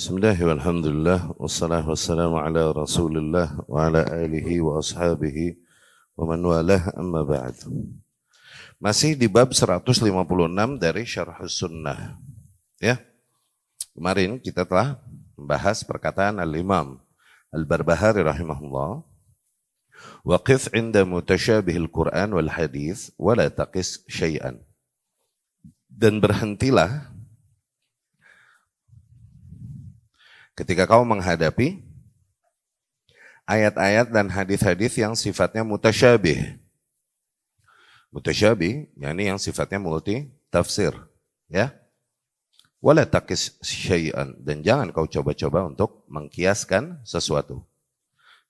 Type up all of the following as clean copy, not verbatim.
Bismillahirrahmanirrahim. Alhamdulillah wassalatu wassalamu ala Rasulillah wa ala alihi wa ashabihi wa man walah, amma ba'd. Masih di bab 156 dari Syarh Sunnah. Ya. Kemarin kita telah membahas perkataan Al-Imam Al-Barbahari rahimahullah. Waqif 'inda mutasyabihil Qur'an wal hadis wa la taqis syai'an. Dan berhentilah ketika kau menghadapi ayat-ayat dan hadis-hadis yang sifatnya mutasyabih. Mutasyabih, yakni yang sifatnya multi tafsir, ya. Wala taqis syai'an, dan jangan kau coba-coba untuk mengkiaskan sesuatu.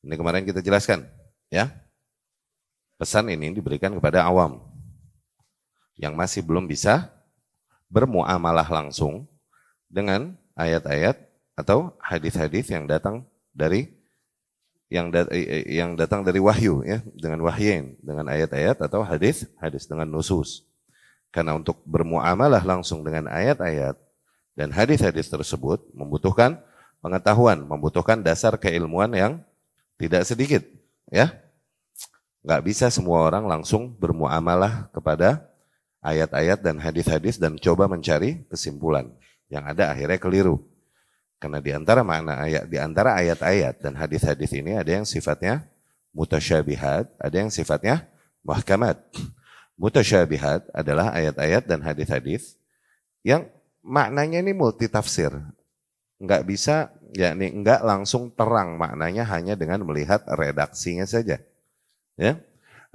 Ini kemarin kita jelaskan, ya. Pesan ini diberikan kepada awam yang masih belum bisa bermuamalah langsung dengan ayat-ayat atau hadis-hadis yang datang dari wahyu, ya, dengan wahyin, dengan ayat-ayat atau hadis dengan nusus. Karena untuk bermuamalah langsung dengan ayat-ayat dan hadis-hadis tersebut membutuhkan pengetahuan, membutuhkan dasar keilmuan yang tidak sedikit, ya. Nggak bisa semua orang langsung bermuamalah kepada ayat-ayat dan hadis-hadis dan coba mencari kesimpulan. Yang ada akhirnya keliru. Karena di antara ayat-ayat dan hadis-hadis ini ada yang sifatnya mutasyabihat, ada yang sifatnya muhkamat. Mutasyabihat adalah ayat-ayat dan hadis-hadis yang maknanya ini multitafsir. Enggak bisa, yakni enggak langsung terang maknanya hanya dengan melihat redaksinya saja. Ya.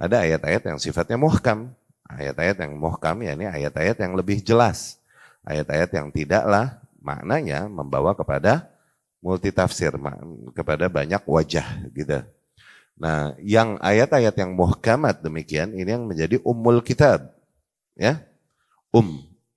Ada ayat-ayat yang sifatnya muhkam. Ayat-ayat yang muhkam yakni ayat-ayat yang lebih jelas. Ayat-ayat yang tidaklah maknanya membawa kepada multitafsir, kepada banyak wajah gitu. Nah, yang ayat-ayat yang muhkamat demikian ini yang menjadi ummul kitab, ya,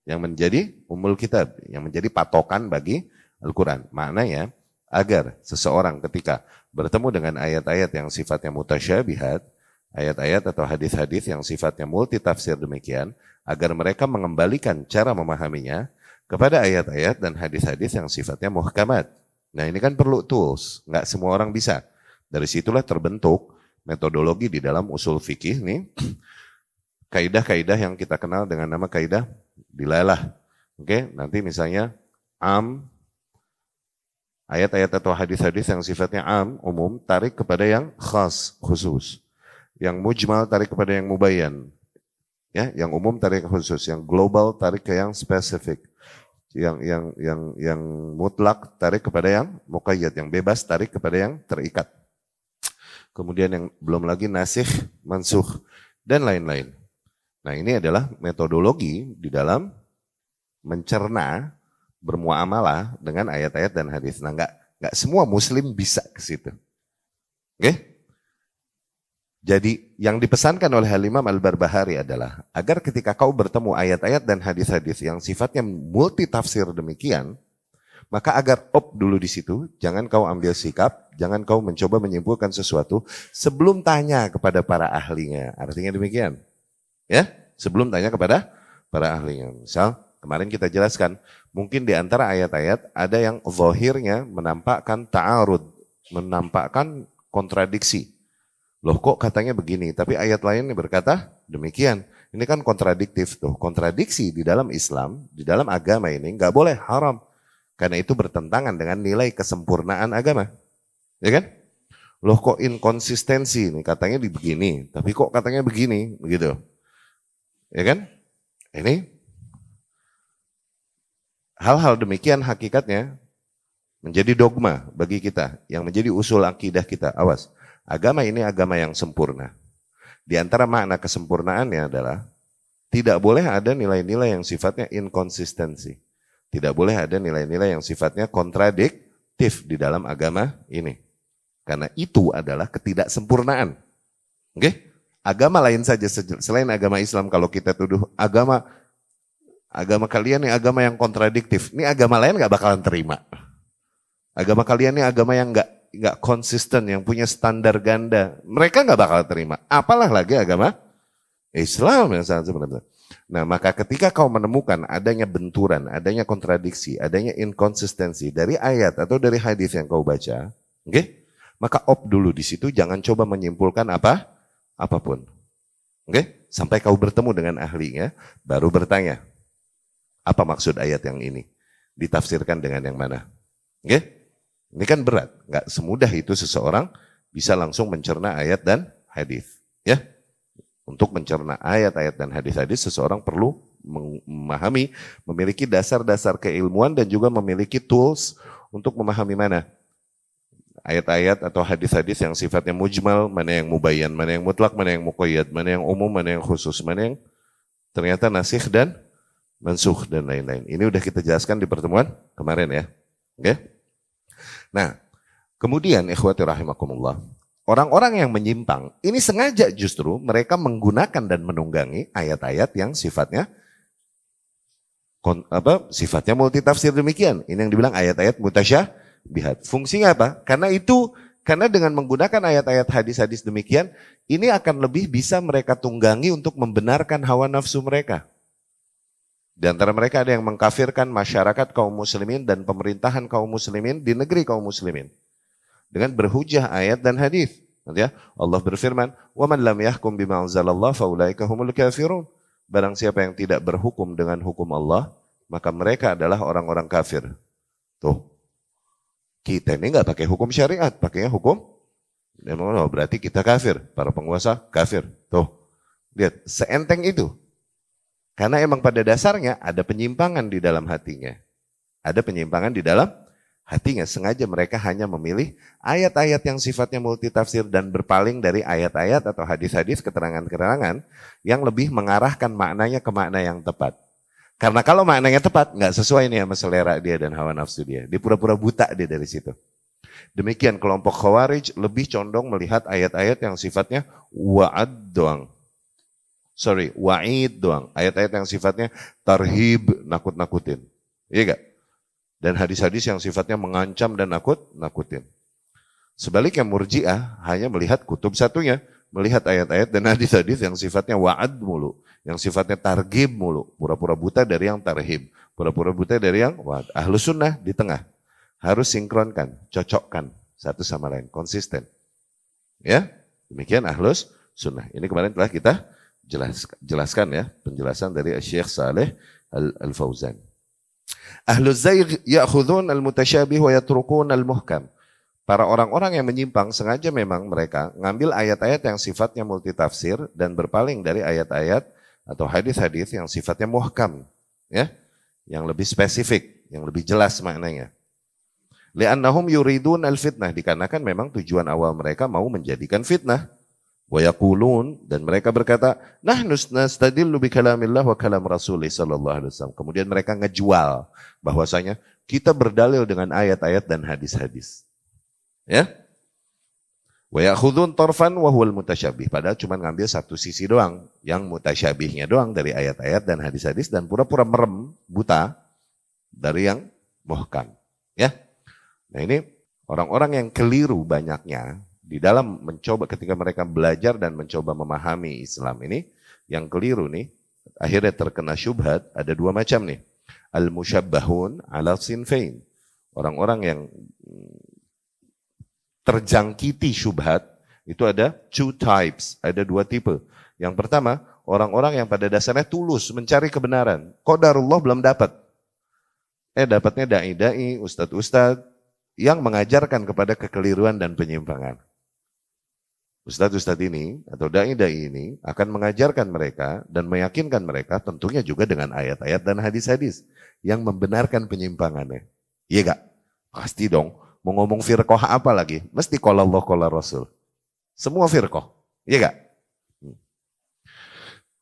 yang menjadi ummul kitab, yang menjadi patokan bagi Al-Quran. Maknanya agar seseorang ketika bertemu dengan ayat-ayat yang sifatnya mutasyabihat, ayat-ayat atau hadis-hadis yang sifatnya multitafsir demikian, agar mereka mengembalikan cara memahaminya kepada ayat-ayat dan hadis-hadis yang sifatnya muhkamat. Nah, ini kan perlu tools, nggak semua orang bisa. Dari situlah terbentuk metodologi di dalam usul fikih nih, kaidah-kaidah yang kita kenal dengan nama kaidah dilalah. Oke, nanti misalnya ayat-ayat atau hadis-hadis yang sifatnya umum, tarik kepada yang khas, khusus. Yang mujmal tarik kepada yang mubayyan. Ya, yang umum tarik ke khusus, yang global tarik ke yang spesifik. Yang mutlak tarik kepada yang muqayyad, yang bebas tarik kepada yang terikat. Kemudian yang belum lagi nasikh, mansukh dan lain-lain. Nah, ini adalah metodologi di dalam mencerna bermuamalah dengan ayat-ayat dan hadis. Nah, enggak semua muslim bisa ke situ. Oke? Jadi yang dipesankan oleh Al-Imam Al-Barbahari adalah agar ketika kau bertemu ayat-ayat dan hadis-hadis yang sifatnya multitafsir demikian, maka agar dulu di situ, jangan kau ambil sikap, jangan kau mencoba menyimpulkan sesuatu sebelum tanya kepada para ahlinya. Artinya demikian. Ya, sebelum tanya kepada para ahlinya. Misal kemarin kita jelaskan, mungkin di antara ayat-ayat ada yang zahirnya menampakkan ta'arud, menampakkan kontradiksi. Loh, kok katanya begini, tapi ayat lain berkata demikian. Ini kan kontradiktif tuh. Kontradiksi di dalam Islam, di dalam agama ini nggak boleh, haram. Karena itu bertentangan dengan nilai kesempurnaan agama. Ya kan? Loh, kok inkonsistensi nih, katanya di begini, tapi kok katanya begini, begitu. Ya kan? Ini hal-hal demikian hakikatnya menjadi dogma bagi kita, yang menjadi usul akidah kita. Awas. Agama ini agama yang sempurna. Di antara makna kesempurnaannya adalah tidak boleh ada nilai-nilai yang sifatnya inkonsistensi. Tidak boleh ada nilai-nilai yang sifatnya kontradiktif di dalam agama ini. Karena itu adalah ketidaksempurnaan. Oke? Agama lain saja selain agama Islam, kalau kita tuduh agama kalian ini agama yang kontradiktif, ini agama lain nggak bakalan terima. Agama kalian ini agama yang nggak konsisten, yang punya standar ganda, mereka nggak bakal terima. Apalah lagi agama Islam yang sangat sebenarnya. Nah, maka ketika kau menemukan adanya benturan, adanya kontradiksi, adanya inkonsistensi dari ayat atau dari hadis yang kau baca, okay? Maka dulu di situ, jangan coba menyimpulkan apapun. Okay? Sampai kau bertemu dengan ahlinya, baru bertanya, apa maksud ayat yang ini? Ditafsirkan dengan yang mana? Okay? Ini kan berat, nggak semudah itu seseorang bisa langsung mencerna ayat dan hadis. Ya, untuk mencerna ayat-ayat dan hadis-hadis, seseorang perlu memahami, memiliki dasar-dasar keilmuan dan juga memiliki tools untuk memahami mana ayat-ayat atau hadis-hadis yang sifatnya mujmal, mana yang mubayyan, mana yang mutlak, mana yang muqayyad, mana yang umum, mana yang khusus, mana yang ternyata nasikh dan mansukh dan lain-lain. Ini udah kita jelaskan di pertemuan kemarin ya. Oke? Nah, kemudian ikhwati rahimakumullah, orang-orang yang menyimpang, ini sengaja justru mereka menggunakan dan menunggangi ayat-ayat yang sifatnya sifatnya multitafsir demikian. Ini yang dibilang ayat-ayat mutasyabihat. Fungsinya apa? Karena dengan menggunakan ayat-ayat hadis-hadis demikian, ini akan lebih bisa mereka tunggangi untuk membenarkan hawa nafsu mereka. Di antara mereka ada yang mengkafirkan masyarakat kaum muslimin dan pemerintahan kaum muslimin di negeri kaum muslimin dengan berhujah ayat dan hadis. Ya, Allah berfirman, "Wa man lam yahkum bima anzalallah faulaika humul kafirun." Barang siapa yang tidak berhukum dengan hukum Allah, maka mereka adalah orang-orang kafir. Tuh. Kita ini nggak pakai hukum syariat, pakainya hukum. Berarti kita kafir, para penguasa kafir. Tuh. Lihat, seenteng itu. Karena emang pada dasarnya ada penyimpangan di dalam hatinya. Ada penyimpangan di dalam hatinya. Sengaja mereka hanya memilih ayat-ayat yang sifatnya multitafsir dan berpaling dari ayat-ayat atau hadis-hadis keterangan-keterangan yang lebih mengarahkan maknanya ke makna yang tepat. Karena kalau maknanya tepat, nggak sesuai nih sama selera dia dan hawa nafsu dia. Dia pura-pura buta dia dari situ. Demikian kelompok Khawarij lebih condong melihat ayat-ayat yang sifatnya wa'ad doang. Wa'id doang. Ayat-ayat yang sifatnya tarhib, nakut-nakutin. Iya gak? Dan hadis-hadis yang sifatnya mengancam dan nakutin. Sebaliknya Murji'ah hanya melihat kutub satunya. Melihat ayat-ayat dan hadis-hadis yang sifatnya wa'ad mulu. Yang sifatnya targhib mulu. Pura-pura buta dari yang tarhib. Pura-pura buta dari yang wa'ad. Ahlus sunnah di tengah. Harus sinkronkan, cocokkan satu sama lain. Konsisten. Ya, demikian ahlus sunnah. Ini kemarin telah kita jelaskan ya, penjelasan dari Syekh Saleh Al-Fauzan. Ahluz zaygh ya'khudun al-mutasyabih wa yatrukun al-muhkam. Para orang-orang yang menyimpang sengaja memang mereka ngambil ayat-ayat yang sifatnya multitafsir dan berpaling dari ayat-ayat atau hadis-hadis yang sifatnya muhkam, ya, yang lebih spesifik, yang lebih jelas maknanya. Li'annahum yuridun al-fitnah, dikarenakan memang tujuan awal mereka mau menjadikan fitnah. Wa yaqulun, dan mereka berkata, nahnu nastadillu bi kalamillah wa kalam Rasulih sallallahu alaihi wasallam. Kemudian mereka ngejual bahwasanya kita berdalil dengan ayat-ayat dan hadis-hadis. Ya? Wa ya'khudun tarfan wa huwal mutasyabih. Padahal cuma ngambil satu sisi doang, yang mutasyabihnya doang dari ayat-ayat dan hadis-hadis dan pura-pura merem, buta dari yang muhkam. Ya? Nah, ini orang-orang yang keliru banyaknya di dalam mencoba ketika mereka belajar dan mencoba memahami Islam ini, yang keliru nih, akhirnya terkena syubhat, ada dua macam nih. Al-musyabbahun ala sinfain. Orang-orang yang terjangkiti syubhat, itu ada two types, ada dua tipe. Yang pertama, orang-orang yang pada dasarnya tulus mencari kebenaran. Qadarullah belum dapat. Dapatnya da'i-da'i, ustadz-ustadz, yang mengajarkan kepada kekeliruan dan penyimpangan. Ustadz-ustadz ini atau da'i-da'i ini akan mengajarkan mereka dan meyakinkan mereka tentunya juga dengan ayat-ayat dan hadis-hadis yang membenarkan penyimpangannya. Iya gak? Pasti dong. Mau ngomong firqah apa lagi? Mesti qala Allah qala Rasul. Semua firqah. Iya gak?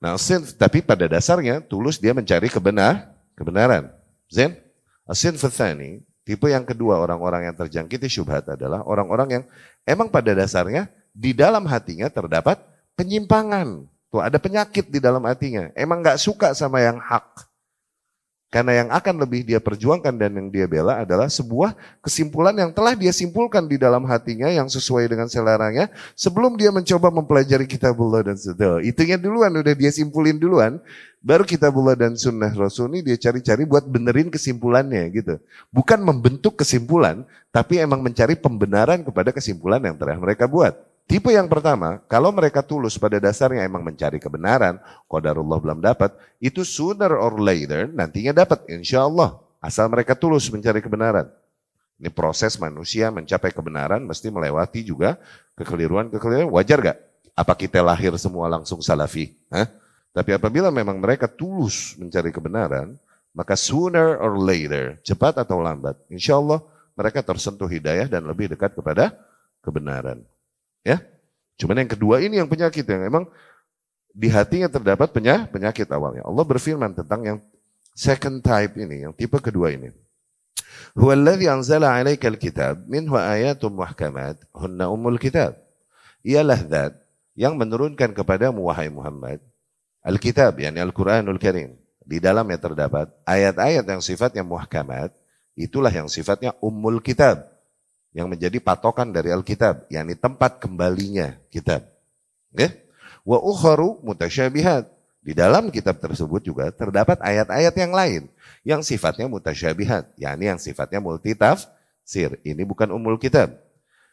Nah, tapi pada dasarnya tulus dia mencari kebenaran. Zain? Asin fathani, tipe yang kedua orang-orang yang terjangkiti syubhat adalah orang-orang yang emang pada dasarnya di dalam hatinya terdapat penyimpangan. Tuh ada penyakit di dalam hatinya. Emang gak suka sama yang hak. Karena yang akan lebih dia perjuangkan dan yang dia bela adalah sebuah kesimpulan yang telah dia simpulkan di dalam hatinya yang sesuai dengan seleranya sebelum dia mencoba mempelajari kitabullah dan sunnah. Itunya duluan, udah dia simpulin duluan. Baru kitabullah dan sunnah Rasul ini dia cari-cari buat benerin kesimpulannya gitu. Bukan membentuk kesimpulan, tapi emang mencari pembenaran kepada kesimpulan yang telah mereka buat. Tipe yang pertama, kalau mereka tulus pada dasarnya emang mencari kebenaran, qadarullah belum dapat, itu sooner or later nantinya dapat insya Allah. Asal mereka tulus mencari kebenaran. Ini proses manusia mencapai kebenaran mesti melewati juga kekeliruan-kekeliruan. Wajar gak? Apa kita lahir semua langsung salafi? Hah? Tapi apabila memang mereka tulus mencari kebenaran, maka sooner or later, cepat atau lambat, insya Allah mereka tersentuh hidayah dan lebih dekat kepada kebenaran. Ya, cuman yang kedua ini yang penyakit yang emang di hatinya terdapat penyakit awalnya. Allah berfirman tentang yang second type ini, yang tipe kedua ini. Huwallazi anzala 'alaikal kitab minhu ayatun muhkamat hunna ummul kitab. Ialah zat yang menurunkan kepadamu wahai Muhammad Alkitab, yakni Al-Quranul Karim. Di dalamnya terdapat ayat-ayat yang sifatnya muhkamat, itulah yang sifatnya ummul kitab. Yang menjadi patokan dari Alkitab, yakni tempat kembalinya kitab. Okay? Wa ukharu mutasyabihat. Di dalam kitab tersebut juga terdapat ayat-ayat yang lain yang sifatnya mutasyabihat, yakni yang sifatnya multitafsir. Ini bukan ummul kitab.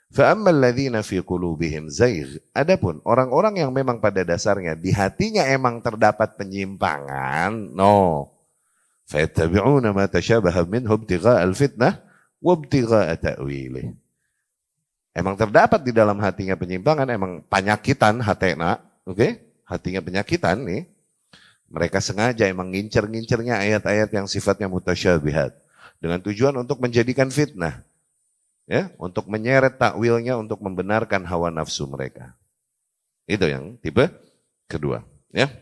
Fa ammal ladzina fi qulubihim zaigh. Adapun orang-orang yang memang pada dasarnya di hatinya emang terdapat penyimpangan, no. Fa yattabi'una ma tashabaha minhu ibtigha'al fitnah wabtigha'a ta'wilih. Emang terdapat di dalam hatinya penyimpangan, emang penyakitan hatena, oke? Hatinya penyakitan nih. Mereka sengaja emang ngincer-ngincernya ayat-ayat yang sifatnya mutasyabihat dengan tujuan untuk menjadikan fitnah. Ya, untuk menyeret takwilnya untuk membenarkan hawa nafsu mereka. Itu yang tipe kedua, ya.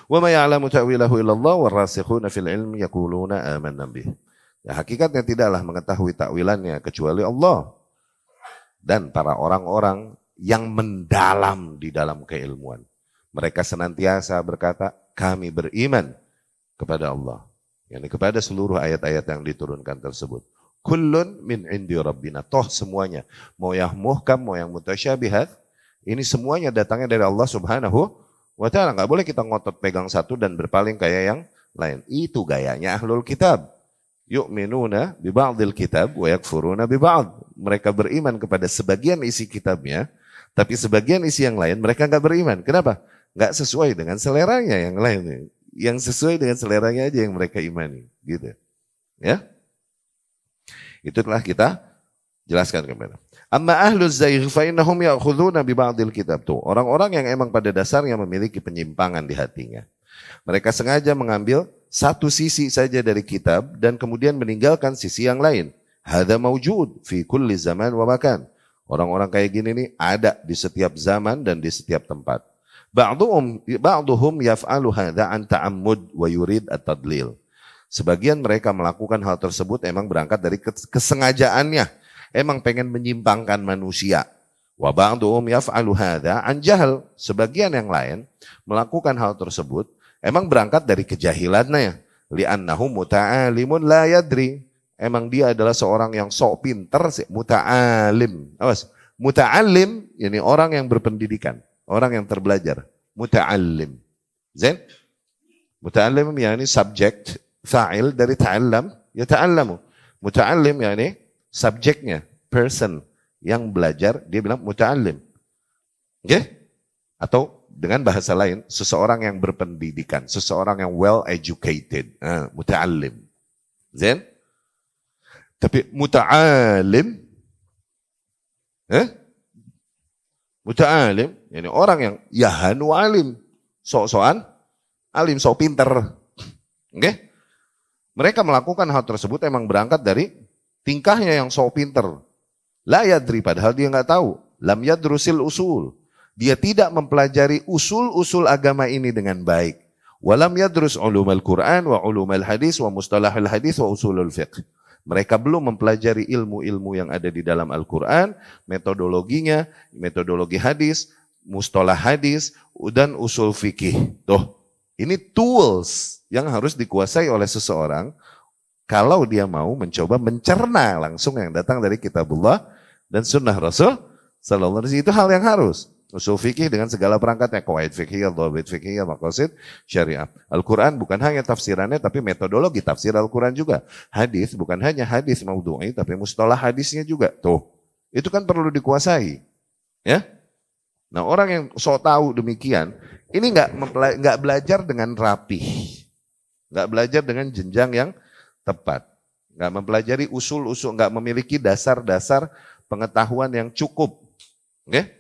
Wa ma ya'lamu ta'wilahu illallah warasikhuna fil ilmi yaquluna amanna bih. Ya, hakikatnya tidaklah mengetahui takwilannya kecuali Allah dan para orang-orang yang mendalam di dalam keilmuan. Mereka senantiasa berkata, kami beriman kepada Allah. Yani kepada seluruh ayat-ayat yang diturunkan tersebut. Kullun min indi rabbina. Toh semuanya. Mau yang muhkam, mau yang mutasyabihat. Ini semuanya datangnya dari Allah subhanahu wa ta'ala. Nggak boleh kita ngotot pegang satu dan berpaling kayak yang lain. Itu gayanya ahlul kitab. Yu'minuna bi ba'dil kitab wa yakfuruna bi ba'd. Mereka beriman kepada sebagian isi kitabnya, tapi sebagian isi yang lain mereka enggak beriman. Kenapa? Enggak sesuai dengan seleranya yang lain. Yang sesuai dengan seleranya aja yang mereka imani, gitu. Ya? Itu telah kita jelaskan kemarin. Amma ahluz zaigh fa innahum ya'khuduna bi ba'dil kitab. Tuh, orang-orang yang emang pada dasarnya memiliki penyimpangan di hatinya. Mereka sengaja mengambil satu sisi saja dari kitab dan kemudian meninggalkan sisi yang lain. Hadza maujud fi kulli zaman wa makan. Orang-orang kayak gini nih ada di setiap zaman dan di setiap tempat. Ba'duhum yaf'alu hadza an ta'ammud wa yurid at-tadlil. Sebagian mereka melakukan hal tersebut emang berangkat dari kesengajaannya, emang pengen menyimpangkan manusia. Wa ba'duhum yaf'alu hadza an jahl. Sebagian yang lain melakukan hal tersebut emang berangkat dari kejahilannya. Li'annahu muta'alimun la yadri. Emang dia adalah seorang yang sok pinter, muta'alim. Awas, muta'alim, ini orang yang berpendidikan, orang yang terbelajar. Muta'alim. Zain? Muta'alim yakni subjek, fa'il dari ta'allam, ya ta'allamu. Muta'alim yakni subjeknya, person yang belajar, dia bilang muta'alim. Oke? Okay? Atau dengan bahasa lain, seseorang yang berpendidikan, seseorang yang well educated, muta'allim. Zain? Tapi muta'alim, muta'alim, yani orang yang yahanu alim, sok-sokan, alim, sok pinter. Okay? Mereka melakukan hal tersebut emang berangkat dari tingkahnya yang sok pinter. La yadri, padahal dia nggak tahu. Lam yadrusil usul. Dia tidak mempelajari usul-usul agama ini dengan baik. Walam yadrus ulumal Quran wa ulumal hadis wa mustalahul hadis wa usulul fiqh. Mereka belum mempelajari ilmu-ilmu yang ada di dalam Al-Quran, metodologinya, metodologi hadis, mustalah hadis, dan usul fikih. Tuh, Ini tools yang harus dikuasai oleh seseorang kalau dia mau mencoba mencerna langsung yang datang dari kitabullah dan sunnah Rasul sallallahu alaihi wasallam. Itu hal yang harus. Usul fikih dengan segala perangkatnya, qawaid fikih, dhawabit fikih, maqasid syariah. Al-Quran bukan hanya tafsirannya tapi metodologi tafsir Al-Quran juga. Hadis bukan hanya hadis maudhu'i tapi mustalah hadisnya juga. Tuh, itu kan perlu dikuasai. Ya. Nah, orang yang sok tahu demikian, ini nggak belajar dengan rapih. Nggak belajar dengan jenjang yang tepat. Nggak mempelajari usul-usul, nggak memiliki dasar-dasar pengetahuan yang cukup. Oke?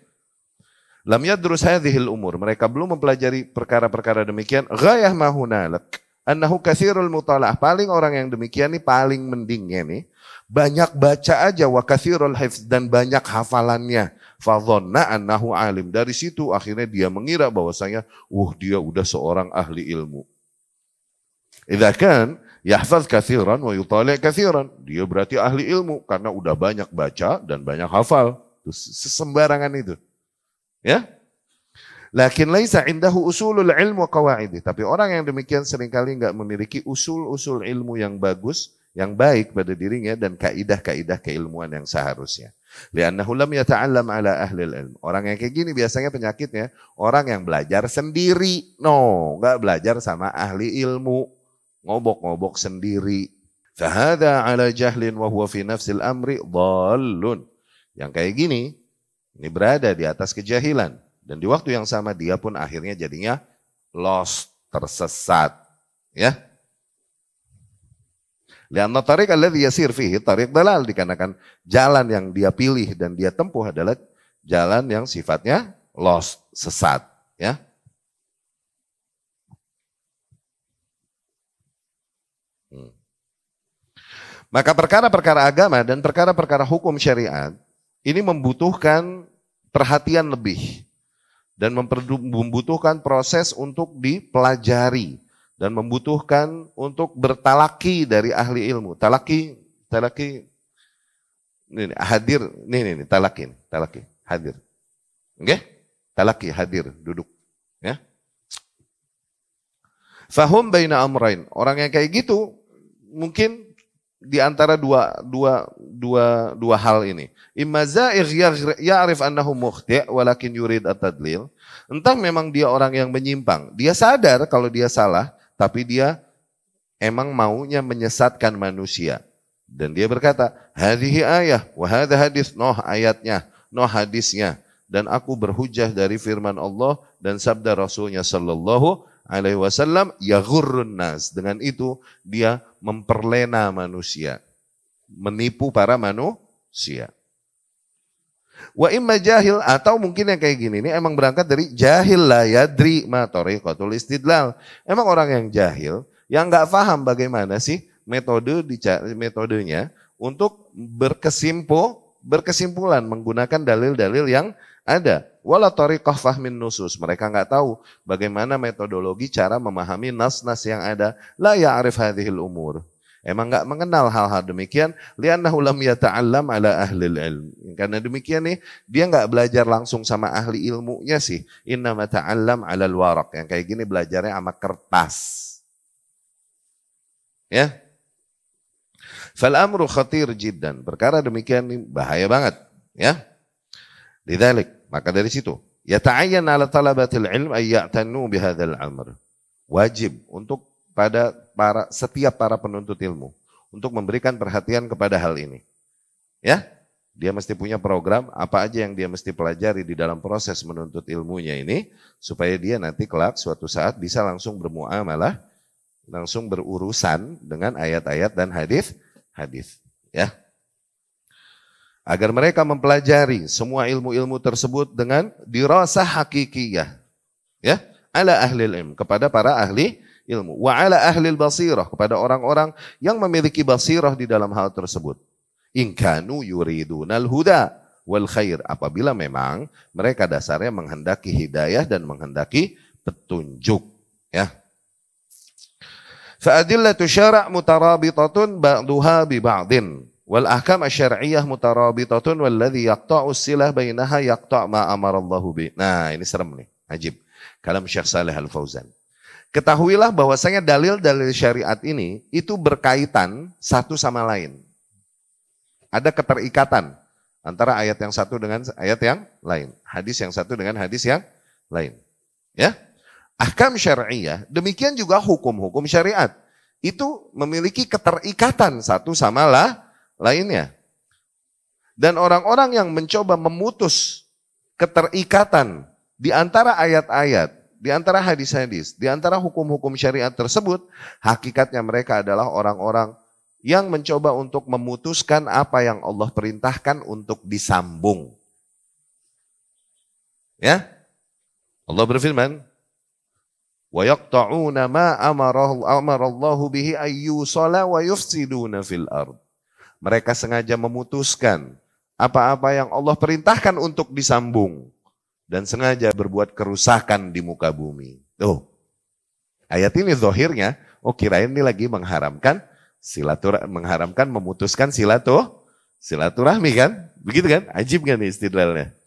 Lam yadrus hadhil umur. Mereka belum mempelajari perkara-perkara demikian. Ghayah ma hunalak. Annahu katsirul mutalaah. Paling orang yang demikian nih paling mendingnya nih. Banyak baca aja wa katsirul hifz dan banyak hafalannya. Fadhanna annahu alim. Dari situ akhirnya dia mengira bahwasanya dia udah seorang ahli ilmu. Idza kan yahfaz katsiran wa yutali' katsiran. Dia berarti ahli ilmu karena udah banyak baca dan banyak hafal. Sembarangan itu. Ya, lakin laisa indahu usulul ilmu wa qawaidih. Tapi orang yang demikian seringkali enggak memiliki usul-usul ilmu yang bagus, yang baik pada dirinya dan kaidah-kaidah keilmuan yang seharusnya. Li'annahu lam yata'allam ala ahli ilm. Orang yang kayak gini biasanya penyakitnya orang yang belajar sendiri. No, enggak belajar sama ahli ilmu. Ngobok-ngobok sendiri. Fahadha ala jahlin wa huwa fi nafsil amri dhallun. Yang kayak gini ini berada di atas kejahilan. Dan di waktu yang sama dia pun akhirnya jadinya lost, tersesat. Ya. Lianna tariq alladhi yasir fihi tariq dalal. Dikarenakan jalan yang dia pilih dan dia tempuh adalah jalan yang sifatnya lost, sesat. Ya. Maka perkara-perkara agama dan perkara-perkara hukum syariat ini membutuhkan perhatian lebih dan membutuhkan proses untuk dipelajari dan membutuhkan untuk bertalaki dari ahli ilmu. Talaki ini hadir, ini talaki, hadir. Oke? Talaki, hadir, duduk, ya. Fahum baina amrain. Orang yang kayak gitu mungkin di antara dua hal ini. Imma za'igh ya'rif annahu mukhti' walakin yurid at-tadlil. Entah memang dia orang yang menyimpang. Dia sadar kalau dia salah, tapi dia emang maunya menyesatkan manusia. Dan dia berkata, hadhihi ayah wa hadha hadis, noh ayatnya, noh hadisnya. Dan aku berhujjah dari firman Allah dan sabda Rasulnya sallallahu alaihi wasallam, yaghurrun nas. Dengan itu dia memperlena manusia, menipu para manusia. Wa imma jahil, atau mungkin yang kayak gini ini emang berangkat dari jahil la yadri ma tariqatul istidlal. Emang orang yang jahil yang enggak paham bagaimana sih metodenya untuk berkesimpulan menggunakan dalil-dalil yang ada. Wala tariqah fahmin nusus. Mereka enggak tahu bagaimana metodologi cara memahami nas-nas yang ada. La ya'rif hadhil umur. Emang enggak mengenal hal-hal demikian. Li'annahu lam yata'allam ala ahlil ilm. Karena demikian nih, dia enggak belajar langsung sama ahli ilmunya sih. Innama ta'allam ala al-waraq. Yang kayak gini belajarnya sama kertas. Ya. Fal amru khatir jiddan. Perkara demikian ini bahaya banget. Ya. Lidzalik. Maka dari situ, yata'ayyan 'ala talabatil ilm ay ya'tannu bihadzal amr. Wajib untuk setiap para penuntut ilmu untuk memberikan perhatian kepada hal ini. Ya, dia mesti punya program apa aja yang dia mesti pelajari di dalam proses menuntut ilmunya ini supaya dia nanti kelak suatu saat bisa langsung bermuamalah, langsung berurusan dengan ayat-ayat dan hadis, ya. Agar mereka mempelajari semua ilmu-ilmu tersebut dengan dirasah hakikiyah, ya, ala ahli ilm, kepada para ahli ilmu, wa ala ahli basirah, kepada orang-orang yang memiliki basirah di dalam hal tersebut. In kanu yuridunal huda wal khair, apabila memang mereka dasarnya menghendaki hidayah dan menghendaki petunjuk, ya. Fa adillatu syara' mutarabitatun ba'duha bi ba'din. Wal ahkam asy-syar'iyyah mutarabitatun walladzi yaqta'u as-silah bainaha yaqta' ma amara Allahu bi. Nah, ini serem nih, ajib. Kalam Syekh Shalih Al-Fauzan. Ketahuilah bahwasanya dalil-dalil syariat ini itu berkaitan satu sama lain. Ada keterikatan antara ayat yang satu dengan ayat yang lain. Hadis yang satu dengan hadis yang lain. Ya, ahkam syariah, demikian juga hukum-hukum syariat. Itu memiliki keterikatan satu sama lainnya. Dan orang-orang yang mencoba memutus keterikatan di antara ayat-ayat, di antara hadis-hadis, di antara hukum-hukum syariat tersebut, hakikatnya mereka adalah orang-orang yang mencoba untuk memutuskan apa yang Allah perintahkan untuk disambung. Ya, Allah berfirman, wa yaqta'una ma amarallahu bihi ayyusala wa yufsiduna fil ard. Mereka sengaja memutuskan apa-apa yang Allah perintahkan untuk disambung dan sengaja berbuat kerusakan di muka bumi. Tuh. Ayat ini zahirnya, kirain ini lagi mengharamkan mengharamkan memutuskan silaturahmi kan? Begitu kan? Ajib kan istidlalnya.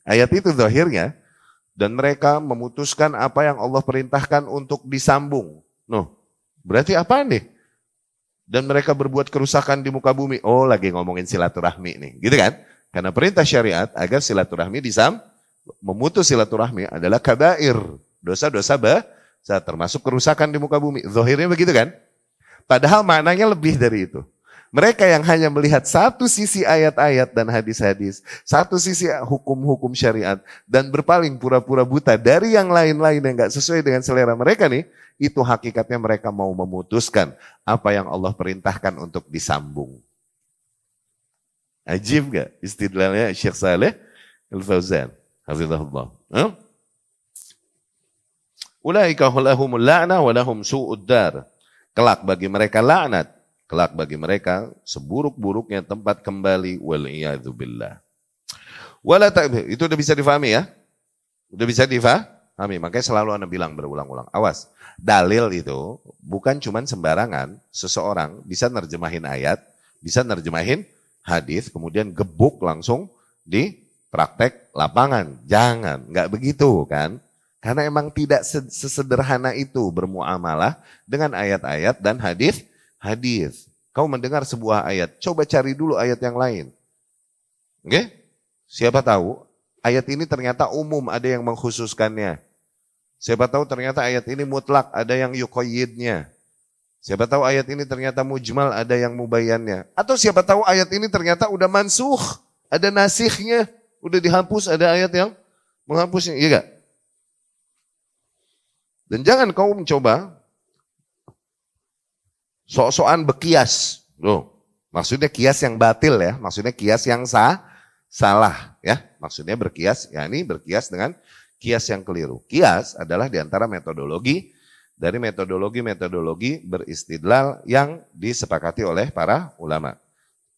Ayat itu zahirnya, dan mereka memutuskan apa yang Allah perintahkan untuk disambung. Berarti apa nih? Dan mereka berbuat kerusakan di muka bumi. Oh, lagi ngomongin silaturahmi nih. Gitu kan? Karena perintah syariat agar silaturahmi memutus silaturahmi adalah kabair. Dosa-dosa besar termasuk kerusakan di muka bumi. Zahirnya begitu kan? Padahal maknanya lebih dari itu. Mereka yang hanya melihat satu sisi ayat-ayat dan hadis-hadis, satu sisi hukum-hukum syariat, dan berpaling pura-pura buta dari yang lain-lain yang gak sesuai dengan selera mereka nih, itu hakikatnya mereka mau memutuskan apa yang Allah perintahkan untuk disambung. Ajib gak istidlalnya Syekh Saleh Al-Fauzan hafizahullah. Ulaika lahumul la'na wa lahum su'ud dar. Kelak bagi mereka laknat, kelak bagi mereka seburuk-buruknya tempat kembali, wal'iyadzubillah. Itu udah bisa difahami ya? Udah bisa difahami, makanya selalu Anda bilang berulang-ulang. Awas, dalil itu bukan cuman sembarangan seseorang bisa nerjemahin ayat, bisa nerjemahin hadis, kemudian gebuk langsung di praktek lapangan. Jangan, nggak begitu kan? Karena emang tidak sesederhana itu bermuamalah dengan ayat-ayat dan hadis. Kau mendengar sebuah ayat, coba cari dulu ayat yang lain. Oke? Siapa tahu ayat ini ternyata umum, ada yang mengkhususkannya. Siapa tahu ternyata ayat ini mutlak, ada yang yuqayyidnya. Siapa tahu ayat ini ternyata mujmal, ada yang mubayyannya. Atau siapa tahu ayat ini ternyata udah mansukh, ada nasikhnya, udah dihapus, ada ayat yang menghapusnya. Iya gak? Dan jangan kau mencoba sok-sokan berkias. Maksudnya kias yang batil ya, maksudnya kias yang salah ya. Maksudnya berkias, ya ini berkias dengan kias yang keliru. Kias adalah diantara metodologi dari metodologi beristidlal yang disepakati oleh para ulama.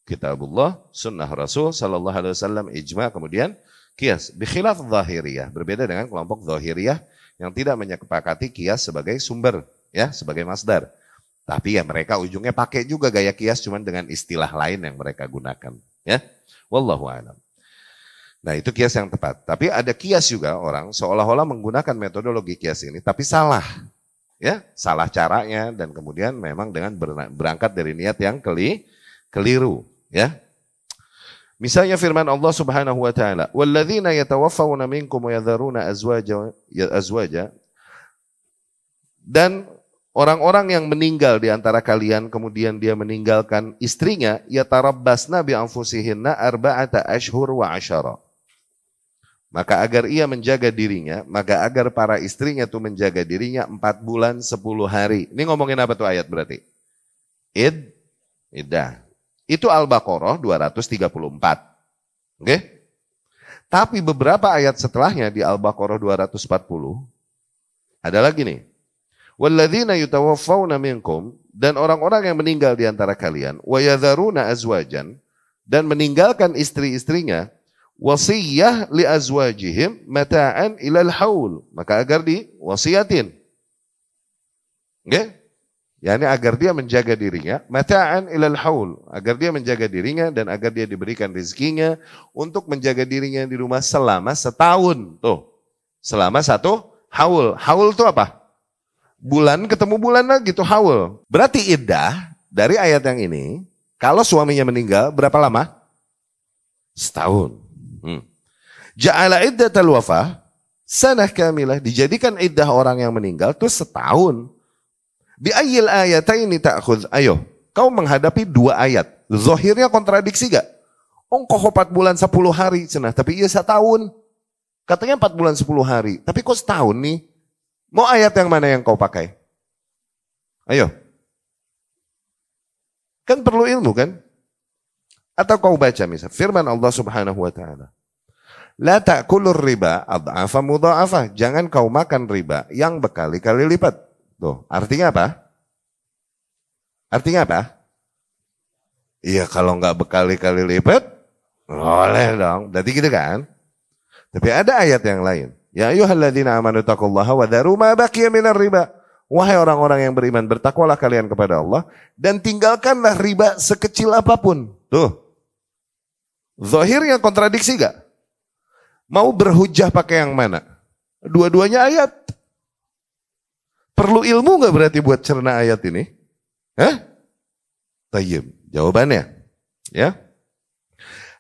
Kitabullah, sunnah Rasul sallallahu alaihi wasallam, ijma, kemudian kias. Bikhilaf zahiriyah, berbeda dengan kelompok zahiriyah yang tidak menyepakati kias sebagai sumber, ya, sebagai masdar. Tapi ya mereka ujungnya pakai juga gaya kias, cuman dengan istilah lain yang mereka gunakan, ya. Wallahu a'lam. Nah, itu kias yang tepat. Tapi ada kias juga orang seolah-olah menggunakan metodologi kias ini, tapi salah, ya, salah caranya dan kemudian memang dengan berangkat dari niat yang keliru, ya. Misalnya firman Allah Subhanahu wa taala, "Walladzina yatawaffawna minkum wa yadharuna azwaja." Dan orang-orang yang meninggal di antara kalian kemudian dia meninggalkan istrinya, yatarabbasna bi anfusihinna arba'ata ashhur wa 'ashara. Maka agar ia menjaga dirinya, maka agar para istrinya itu menjaga dirinya 4 bulan 10 hari. Ini ngomongin apa tuh ayat berarti? Iddah. Itu Al-Baqarah 234. Oke? Tapi beberapa ayat setelahnya di Al-Baqarah 240 ada lagi nih. Walladzina yutawaffawna minkum, dan orang-orang yang meninggal di antara kalian, wa yadharuna azwajan, dan meninggalkan istri-istrinya, wasiyah li azwajihim mata'an ilal haul, maka agar diwasiatin. Oke? yakni agar dia menjaga dirinya, mata'an ilal haul, agar dia menjaga dirinya dan agar dia diberikan rezekinya untuk menjaga dirinya di rumah selama setahun. Tuh, selama 1 haul. Haul itu apa? bulan ketemu bulan lagi tuh haul. Berarti iddah dari ayat yang ini, kalau suaminya meninggal berapa lama? Setahun. Ja'ala iddatal wafah sanah kamilah, dijadikan iddah orang yang meninggal tuh setahun. Bi ayyil ayataini ta'khudz? Ayo, kau menghadapi dua ayat. Zahirnya kontradiksi gak? Kok 4 bulan 10 hari cenah, tapi iya setahun. Katanya 4 bulan 10 hari, tapi kok setahun nih? Mau ayat yang mana yang kau pakai? Ayo. Kan perlu ilmu kan? Atau kau baca misal firman Allah Subhanahu wa taala. La ta'kulur riba ad'afa mudha'afa. Jangan kau makan riba yang berkali-kali lipat. Tuh, artinya apa? Artinya apa? Iya, kalau nggak berkali-kali lipat, boleh dong. Berarti gitu kan? Tapi ada ayat yang lain. Ya ayyuhalladzina amanu taqullaha wa dharu ma baqiya minar riba. Wahai orang-orang yang beriman, bertakwalah kalian kepada Allah dan tinggalkanlah riba sekecil apapun. Tuh. Zahirnya kontradiksi gak? Mau berhujjah pakai yang mana? Dua-duanya ayat. Perlu ilmu gak berarti buat cerna ayat ini? Hah? Tayyib. Jawabannya. Ya.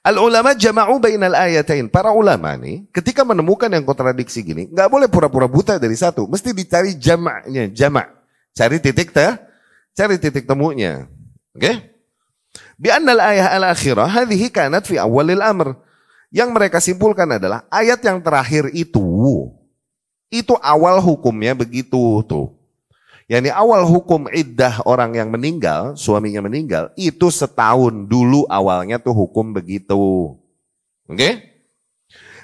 Al-ulama jama'u bainal ayatain. Para ulama nih, ketika menemukan yang kontradiksi gini, nggak boleh pura-pura buta dari satu. Mesti dicari jamaknya, jamak. Cari titik temunya. Oke? Bi'annal ayah al-akhirah, hadhihi kanat fi awalil amr. Yang mereka simpulkan adalah, ayat yang terakhir itu awal hukumnya begitu tuh. Yani awal hukum iddah orang yang meninggal, suaminya meninggal, itu setahun dulu awalnya tuh hukum begitu. Oke?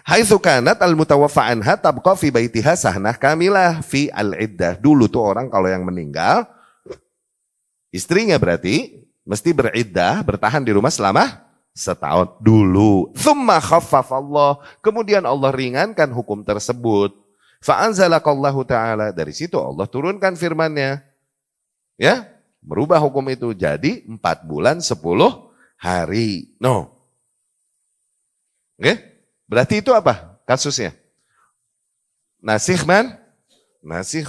Haitsu kanat al-mutawaffa anha tabqa fi baitiha sahnah kamilah fi al-iddah. Dulu tuh orang kalau yang meninggal, istrinya berarti mesti beriddah, bertahan di rumah selama setahun dulu. Tsumma khaffaf Allah, kemudian Allah ringankan hukum tersebut. Fa'anzalakallahu ta'ala, dari situ Allah turunkan firman-Nya. Ya, merubah hukum itu jadi 4 bulan 10 hari. No. Oke? Berarti itu apa kasusnya? Nasikh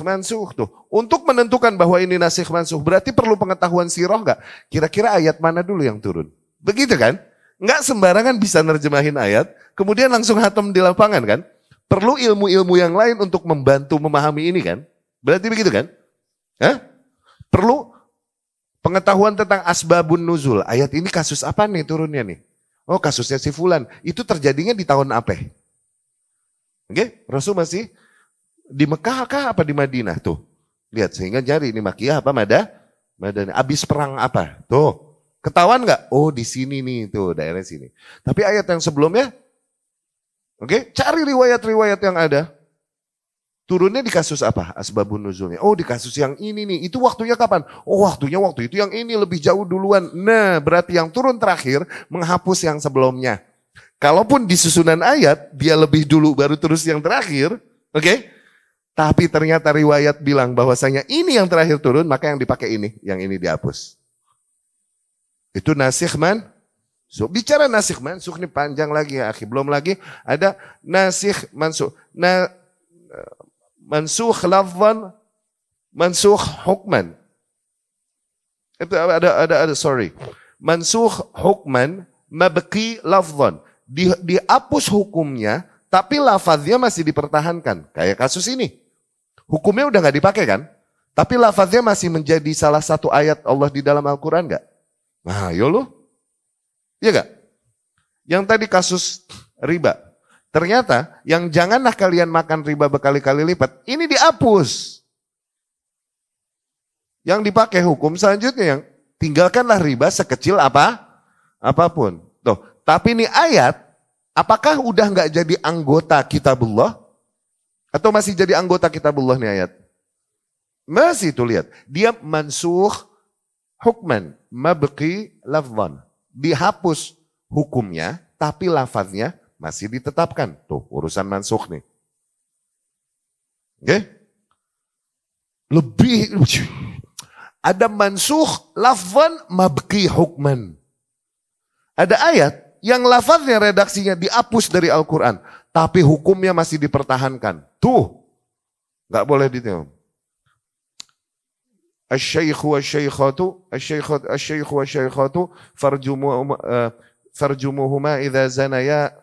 mansuh tuh. Untuk menentukan bahwa ini nasikh mansuh, berarti perlu pengetahuan sirah enggak? Kira-kira ayat mana dulu yang turun? Begitu kan? Enggak sembarangan bisa nerjemahin ayat, kemudian langsung hatam di lapangan kan? Perlu ilmu-ilmu yang lain untuk membantu memahami ini kan? Berarti begitu kan? Hah? Perlu pengetahuan tentang asbabun nuzul. Ayat ini kasus apa nih turunnya nih? Oh, kasusnya si fulan. Itu terjadinya di tahun apa? Oke, Rasul masih di Mekah kah apa di Madinah tuh? Lihat, sehingga jari ini Makiyah apa Madinah. Abis perang apa? Tuh. Ketahuan nggak? Oh, di sini nih tuh, daerah sini. Tapi ayat yang sebelumnya, oke, cari riwayat-riwayat yang ada. Turunnya di kasus apa? Asbabun nuzulnya. Oh, di kasus yang ini nih. Itu waktunya kapan? Oh, waktunya waktu itu yang ini lebih jauh duluan. Nah, berarti yang turun terakhir menghapus yang sebelumnya. Kalaupun di susunan ayat dia lebih dulu baru terus yang terakhir, oke? Tapi ternyata riwayat bilang bahwasanya ini yang terakhir turun, maka yang dipakai ini, yang ini dihapus. Itu nasikh mansuh. Bicara nasikh mansuh ini panjang lagi ya, akhi. Belum lagi ada nasikh mansuh. Mansuh lafzan, mansuh hukman. Itu ada sorry. Mansuh hukman, mabqi lafzan. Dihapus hukumnya, tapi lafaznya masih dipertahankan. Kayak kasus ini. Hukumnya udah gak dipakai kan? Tapi lafaznya masih menjadi salah satu ayat Allah di dalam Al-Quran gak? Nah, yo lu. Iya gak? Yang tadi kasus riba. Ternyata yang janganlah kalian makan riba berkali-kali lipat, ini dihapus. Yang dipakai hukum selanjutnya yang tinggalkanlah riba sekecil apapun. Tuh, tapi ini ayat, apakah udah nggak jadi anggota kitabullah? Atau masih jadi anggota kitabullah nih ayat? Masih tuh lihat, dia mansuh hukman, mabqi lafzan. Dihapus hukumnya, tapi lafaznya masih ditetapkan. Tuh, urusan mansukh nih. Oke? Lebih, ada mansukh lafzan mabqi hukman. Ada ayat yang lafaznya redaksinya dihapus dari Al-Quran, tapi hukumnya masih dipertahankan. Tuh, gak boleh ditengok. asy-syaikhu wasy-syaikhatu farjumuhuma idza zanaya.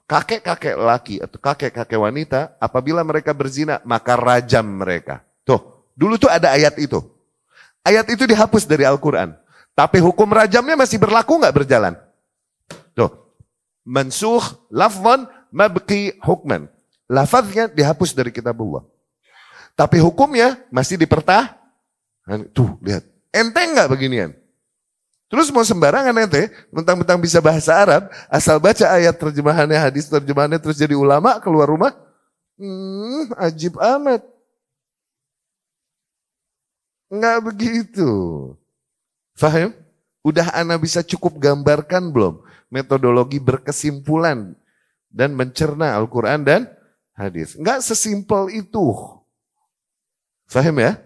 Kakek-kakek laki atau kakek-kakek wanita apabila mereka berzina maka rajam mereka. Tuh, dulu tuh ada ayat itu. Ayat itu dihapus dari Al-Quran. Tapi hukum rajamnya masih berlaku nggak berjalan? Tuh, mansukh lafzan mabqi hukman. Lafaznya dihapus dari kitabullah. Tapi hukumnya masih dipertahankan. Tuh, lihat. Enteng nggak beginian? Terus mau sembarangan ente, mentang-mentang bisa bahasa Arab, asal baca ayat terjemahannya, hadis terjemahannya, terus jadi ulama keluar rumah. Ajib amat. Enggak begitu. Faham? Udah ana bisa cukup gambarkan belum? Metodologi berkesimpulan dan mencerna Al-Quran dan hadis. Enggak sesimpel itu. Faham ya?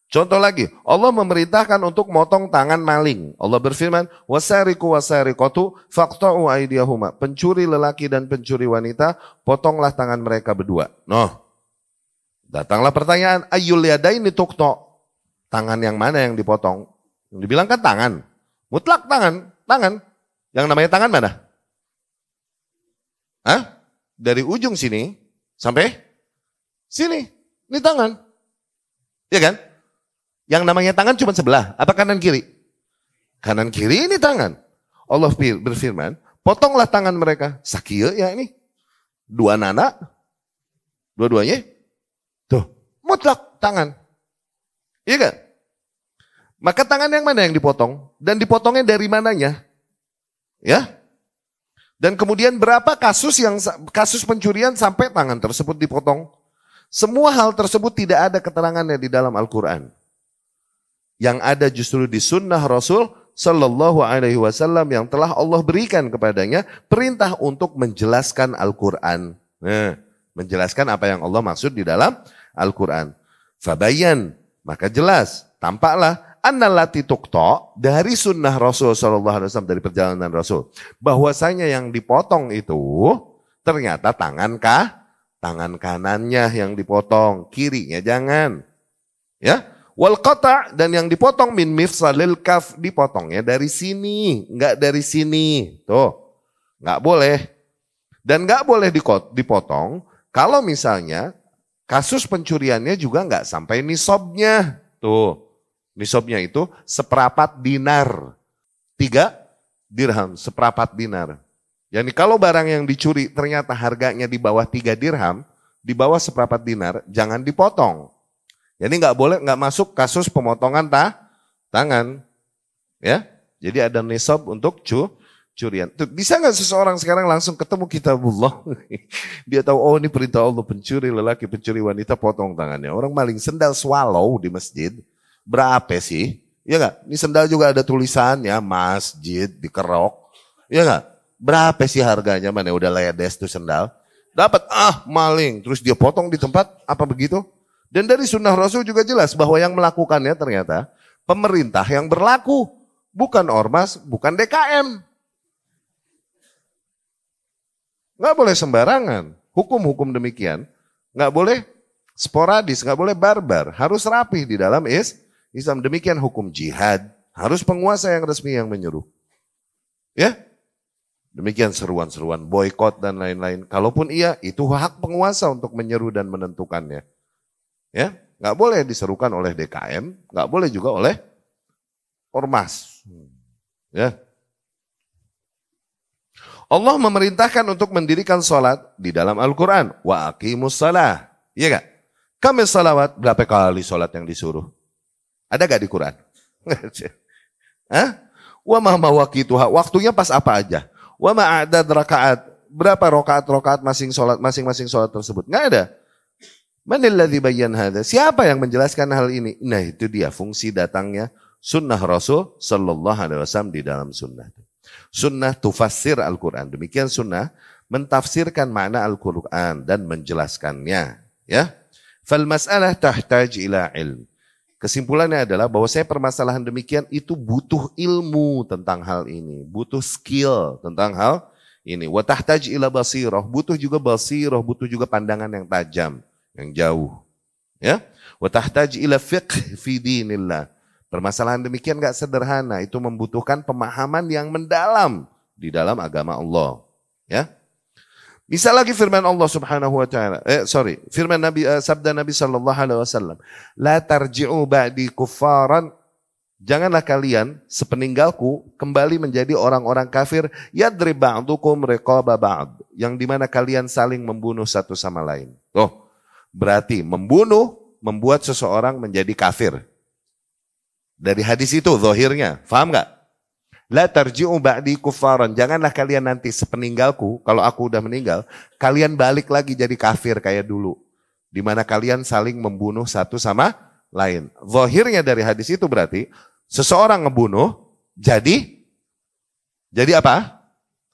Contoh lagi, Allah memerintahkan untuk motong tangan maling. Allah berfirman, wasariqu wasariqatu faqta'u aydiyahuma. Pencuri lelaki dan pencuri wanita, potonglah tangan mereka berdua. Noh. Datanglah pertanyaan, ayyul yadaini tuqta'. Tangan yang mana yang dipotong? Yang dibilang kan tangan. Mutlak tangan. Yang namanya tangan mana? Hah? Dari ujung sini sampai sini. Ini tangan. Iya kan? Yang namanya tangan cuma sebelah. Apa kanan kiri? Kanan kiri ini tangan. Allah berfirman, potonglah tangan mereka. Sakieu ya ini. Dua nana. Dua-duanya. Tuh. Mutlak tangan. Iya kan? Maka tangan yang mana yang dipotong? Dan dipotongnya dari mananya? Ya. Dan kemudian berapa kasus pencurian sampai tangan tersebut dipotong? Semua hal tersebut tidak ada keterangannya di dalam Al-Quran. Yang ada justru di sunnah Rasul Sallallahu Alaihi Wasallam yang telah Allah berikan kepadanya perintah untuk menjelaskan Al-Quran. Nah, menjelaskan apa yang Allah maksud di dalam Al-Quran. Fabayan, maka jelas, tampaklah annallati tuqta dari sunnah Rasul Sallallahu Alaihi Wasallam, dari perjalanan Rasul. Bahwasanya yang dipotong itu ternyata tangan kanannya yang dipotong, kirinya jangan. Ya. Wal qata' dan yang dipotong min mifsalil kaf, dipotongnya dari sini, enggak dari sini. Tuh. Enggak boleh. Dan enggak boleh dipotong kalau misalnya kasus pencuriannya juga enggak sampai nisabnya. Tuh. Nisabnya itu seperempat dinar. 3 dirham, seperempat dinar. Yani kalau barang yang dicuri ternyata harganya di bawah 3 dirham, di bawah seperempat dinar, jangan dipotong. Jadi nggak masuk kasus pemotongan tangan, ya. Jadi ada nisab untuk curian. Bisa nggak seseorang sekarang langsung ketemu kitabullah, dia tahu oh ini perintah Allah, pencuri lelaki, pencuri wanita potong tangannya. Orang maling sendal swallow di masjid, berapa sih? Ya nggak? Ini sendal juga ada tulisannya masjid dikerok, ya nggak? Berapa sih harganya? Mana udah ledes tuh sendal. Dapat maling, terus dia potong di tempat apa begitu? Dan dari sunnah Rasul juga jelas bahwa yang melakukannya ternyata pemerintah yang berlaku. Bukan ormas, bukan DKM. Nggak boleh sembarangan. Hukum-hukum demikian nggak boleh sporadis, nggak boleh barbar. Harus rapih di dalam Islam. Demikian hukum jihad. Harus penguasa yang resmi yang menyuruh. Ya, demikian seruan-seruan boykot dan lain-lain. Kalaupun iya, itu hak penguasa untuk menyeru dan menentukannya. Ya, nggak boleh diserukan oleh DKM, nggak boleh juga oleh ormas. Ya. Allah memerintahkan untuk mendirikan sholat di dalam Al-Quran. Wa aqimus shalah. Iya gak? Kami salawat, berapa kali sholat yang disuruh? Ada gak di Quran? Hah? Wa ma mawaqituha, waktunya pas apa aja? Wa ma a'dad rakaat, berapa rakaat masing-masing sholat tersebut? Nggak ada. Manilladzi bayyan hadza? Siapa yang menjelaskan hal ini? Nah, itu dia fungsi datangnya sunnah Rasul sallallahu alaihi wasallam di dalam sunnah. Sunnah tufassir Al-Qur'an. Demikian sunnah mentafsirkan makna Al-Qur'an dan menjelaskannya, ya. Fal mas'alah tahtaj ila ilm. Kesimpulannya adalah bahwa permasalahan demikian itu butuh ilmu tentang hal ini, butuh skill tentang hal ini. Wa tahtaj ila basirah, butuh juga basirah, butuh juga pandangan yang tajam, yang jauh. Ya, wa tahtaj ila fiqh fi dinillah. Permasalahan demikian gak sederhana, itu membutuhkan pemahaman yang mendalam di dalam agama Allah. Ya. Bisa lagi firman Allah Subhanahu wa taala. Firman Nabi, sabda Nabi sallallahu alaihi wasallam, "La tarji'u ba'di kuffaran." Janganlah kalian sepeninggalku kembali menjadi orang-orang kafir, yadrib ba'dukum riqaba ba'd, yang dimana kalian saling membunuh satu sama lain. Oh, berarti membunuh membuat seseorang menjadi kafir. Dari hadis itu zahirnya, paham gak? La tarji'u ba'di kuffaran, janganlah kalian nanti sepeninggalku, kalau aku udah meninggal, kalian balik lagi jadi kafir kayak dulu. Di mana kalian saling membunuh satu sama lain. Zahirnya dari hadis itu berarti, seseorang ngebunuh, jadi apa?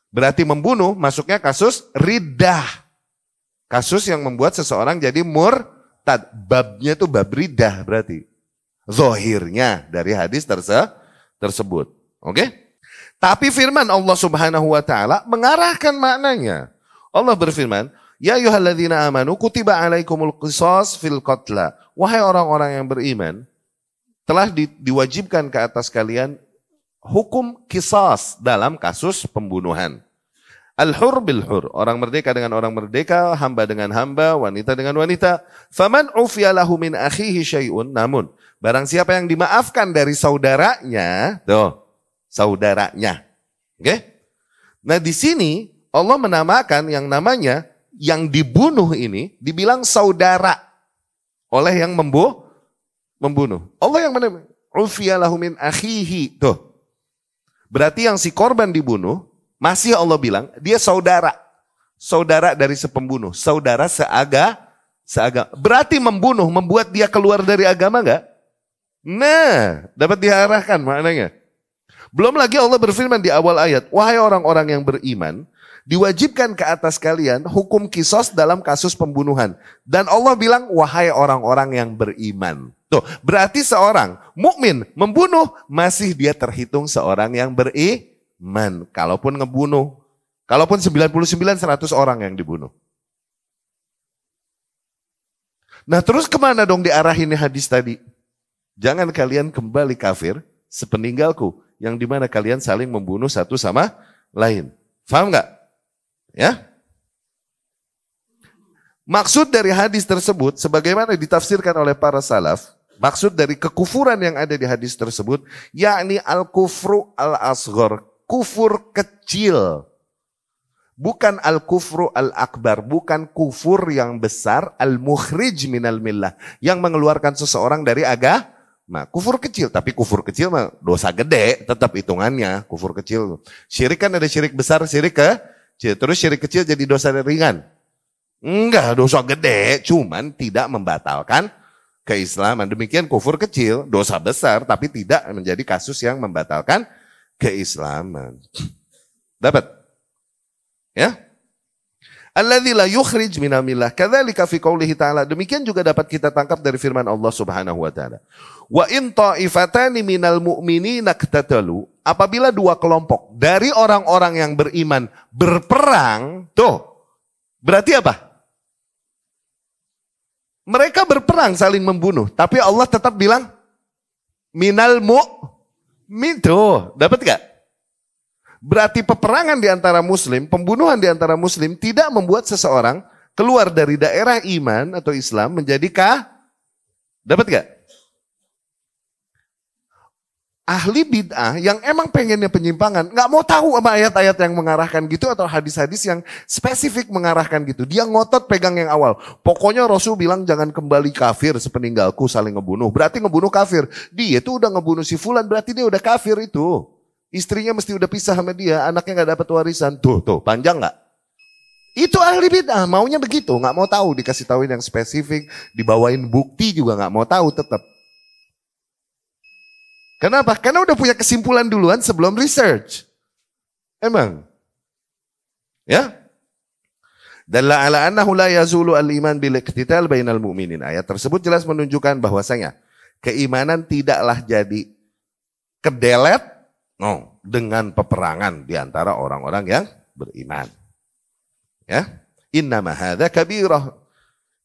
Berarti membunuh, masuknya kasus riddah. Kasus yang membuat seseorang jadi murtad. Babnya itu bab riddah berarti. Zahirnya dari hadis tersebut. Oke? Tapi firman Allah Subhanahu wa taala mengarahkan maknanya. Allah berfirman, "Ya ayyuhalladzina amanu kutiba alaikumul qisas fil qatla." Wahai orang-orang yang beriman, telah diwajibkan ke atas kalian hukum qisas dalam kasus pembunuhan. Al-hur bil-hur, orang merdeka dengan orang merdeka, hamba dengan hamba, wanita dengan wanita. Faman ufiya lahu min akhihi syai'un, namun barang siapa yang dimaafkan dari saudaranya, saudaranya. Oke? Nah, di sini Allah menamakan yang namanya yang dibunuh ini dibilang saudara oleh yang membunuh. Allah yang menamakan ufiya lahu min akhihi. Tuh. Berarti yang si korban dibunuh masih Allah bilang, dia saudara. Saudara dari si pembunuh. Saudara seagama. Berarti membunuh, membuat dia keluar dari agama enggak? Nah, dapat diarahkan maknanya. Belum lagi Allah berfirman di awal ayat, wahai orang-orang yang beriman, diwajibkan ke atas kalian hukum kisos dalam kasus pembunuhan. Dan Allah bilang, wahai orang-orang yang beriman. Tuh, berarti seorang mukmin membunuh, masih dia terhitung seorang yang beriman. Kalaupun ngebunuh, kalaupun 99-100 orang yang dibunuh. Nah, terus kemana dong diarahin hadis tadi? Jangan kalian kembali kafir sepeninggalku, yang dimana kalian saling membunuh satu sama lain. Paham nggak? Ya? Maksud dari hadis tersebut, sebagaimana ditafsirkan oleh para salaf, maksud dari kekufuran yang ada di hadis tersebut, yakni al-kufru al-asghar, kufur kecil. Bukan al-kufru al-akbar, bukan kufur yang besar, al-mukhrij minal millah, yang mengeluarkan seseorang dari agama. Kufur kecil, tapi kufur kecil mah dosa gede, tetap hitungannya kufur kecil. Syirik kan ada syirik besar, syirik kecil, terus syirik kecil jadi dosa ringan. Enggak, dosa gede, cuman tidak membatalkan keislaman. Demikian kufur kecil, dosa besar, tapi tidak menjadi kasus yang membatalkan keislaman. Dapat? Ya? Alladzi la yukhrij minal millah. Kadzalika fi qoulihi ta'ala. Demikian juga dapat kita tangkap dari firman Allah Subhanahu wa taala. Wa in ta'ifatani minal mu'minina iqtatalu. Apabila dua kelompok dari orang-orang yang beriman berperang, tuh. Berarti apa? Mereka berperang saling membunuh, tapi Allah tetap bilang minal mu'min. Tuh, dapat enggak? Berarti peperangan di antara muslim, pembunuhan di antara muslim tidak membuat seseorang keluar dari daerah iman atau Islam menjadi dapat gak? Ahli bid'ah yang emang pengennya penyimpangan, gak mau tahu sama ayat-ayat yang mengarahkan gitu atau hadis-hadis yang spesifik mengarahkan gitu. Dia ngotot pegang yang awal. Pokoknya Rasul bilang jangan kembali kafir sepeninggalku saling ngebunuh. Berarti ngebunuh kafir. Dia tuh udah ngebunuh si fulan, berarti dia udah kafir itu. Istrinya mesti udah pisah sama dia, anaknya gak dapat warisan. Tuh, panjang gak? Itu ahli bid'ah, maunya begitu. Gak mau tahu, dikasih tahuin yang spesifik, dibawain bukti juga gak mau tahu tetap. Kenapa? Karena udah punya kesimpulan duluan sebelum research. Emang. Ya? Dalla ala annahu la yazulu al-iman bil iqtital bainal mu'minin. Ayat tersebut jelas menunjukkan bahwasanya keimanan tidaklah jadi kedelet dengan peperangan di antara orang-orang yang beriman. Ya, innama hadza kabirah.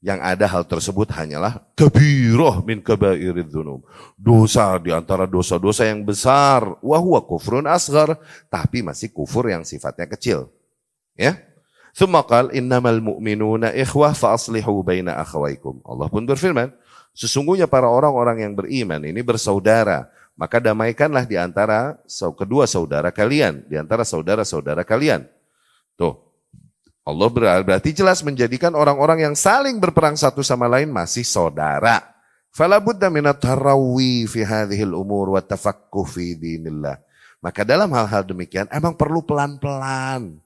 Yang ada hal tersebut hanyalah kabirah min kabairid dzunub. Dosa di antara dosa-dosa yang besar. Wa huwa kufrun asghar. Tapi masih kufur yang sifatnya kecil. Ya. Tsumma qala innamal mu'minuna ikhwah fa aslihu baina akhawaykum. Allah pun berfirman, sesungguhnya para orang-orang yang beriman ini bersaudara, maka damaikanlah di antara kedua saudara kalian, di antara saudara-saudara kalian. Tuh. Allah berarti jelas menjadikan orang-orang yang saling berperang satu sama lain masih saudara. Fala budda minat tarawwi fi hadhil umur wa tafaqquh fi dinillah. Maka dalam hal-hal demikian emang perlu pelan-pelan.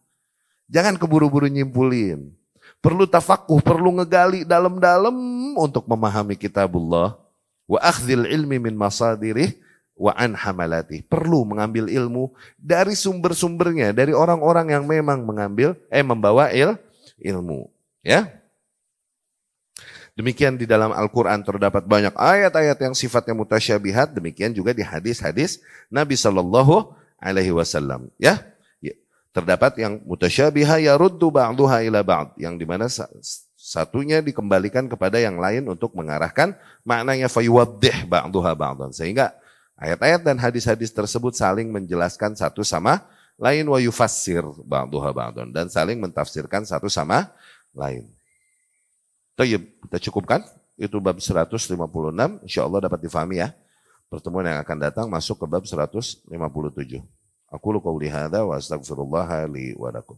Jangan keburu-buru nyimpulin. Perlu tafakuh, perlu ngegali dalam-dalam untuk memahami kitabullah. Wa akhdhil ilmi min masadirih wa an hamalatih. Perlu mengambil ilmu dari sumber-sumbernya, dari orang-orang yang memang membawa ilmu. Ya. Demikian di dalam Al-Quran terdapat banyak ayat-ayat yang sifatnya mutasyabihat. Demikian juga di hadis-hadis Nabi Sallallahu Alaihi Wasallam. Ya. Terdapat yang mutasyabiha yaruddu ba'duha ila ba'd, yang dimana satunya dikembalikan kepada yang lain untuk mengarahkan maknanya fayuwaddih ba'duha ba'dan, sehingga ayat-ayat dan hadis-hadis tersebut saling menjelaskan satu sama lain, wa yufassir ba'duha ba'dan, dan saling mentafsirkan satu sama lain. Tayyib, kita cukupkan itu bab 156, insyaallah dapat difahami ya. Pertemuan yang akan datang masuk ke bab 157. Aku qouli hadza wa astaghfirullah li wa lakum.